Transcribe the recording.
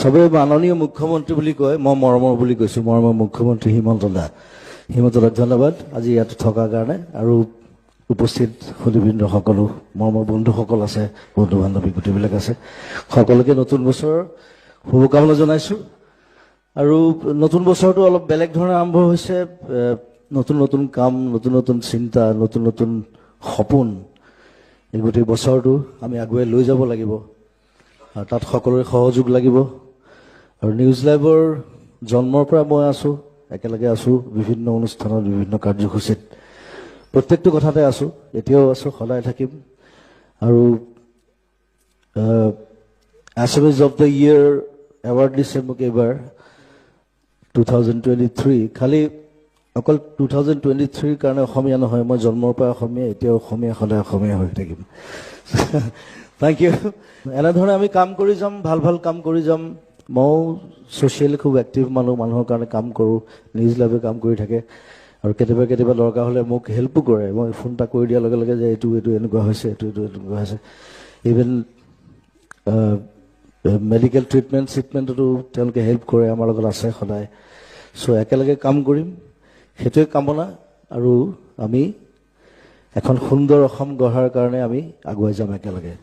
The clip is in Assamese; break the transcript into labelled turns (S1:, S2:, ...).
S1: সবে মাননীয় মুখ্যমন্ত্ৰী বুলি কয়, মই মৰমৰ বুলি কৈছো, মৰমৰ মুখ্যমন্ত্ৰী হিমন্ত দাক ধন্যবাদ আজি ইয়াত থকাৰ কাৰণে। আৰু উপস্থিত সুধীবৃন্দ সকলো মৰমৰ বন্ধুসকল আছে, বন্ধু বান্ধৱী গোটেইবিলাক আছে, সকলোকে নতুন বছৰৰ শুভকামনা জনাইছো। আৰু নতুন বছৰটো অলপ বেলেগ ধৰণে আৰম্ভ হৈছে, নতুন নতুন কাম, নতুন নতুন চিন্তা, নতুন নতুন সপোন। এই গোটেই বছৰটো আমি আগুৱাই লৈ যাব লাগিব আৰু তাত সকলোৰে সহযোগ লাগিব। আৰু নিউজ লাইভৰ জন্মৰ পৰা মই আছো, একেলগে আছো, বিভিন্ন অনুষ্ঠানত, বিভিন্ন কাৰ্যসূচীত, প্ৰত্যেকটো কথাতে আছো, এতিয়াও আছো, সদায় থাকিম। আৰু SMS of the year award দিছে মোক এইবাৰ 2023। খালি অকল 2023ৰ কাৰণে অসমীয়া নহয়, মই জন্মৰ পৰা অসমীয়া, এতিয়াও অসমীয়া, সদায় অসমীয়া হৈ থাকিম। Thank you. এনেধৰণে আমি কাম কৰি যাম, ভাল ভাল কাম কৰি যাম। ময়ো ছ'চিয়েলি খুব এক্টিভ মানুহ, মানুহৰ কাৰণে কাম কৰোঁ, নিউজ লাইভে কাম কৰি থাকে। আৰু কেতিয়াবা কেতিয়াবা দৰকাৰ হ'লে মোক হেল্পো কৰে, মই ফোন এটা কৰি দিয়াৰ লগে লগে যে এইটো এনেকুৱা হৈছে, এইটো এনেকুৱা হৈছে। ইভেন মেডিকেল ট্ৰিটমেণ্টতো তেওঁলোকে হেল্প কৰে, আমাৰ লগত আছে সদায়। চ' একেলগে কাম কৰিম, সেইটোৱে কামনা। আৰু আমি এখন সুন্দৰ অসম গঢ়াৰ কাৰণে আমি আগুৱাই যাম একেলগে।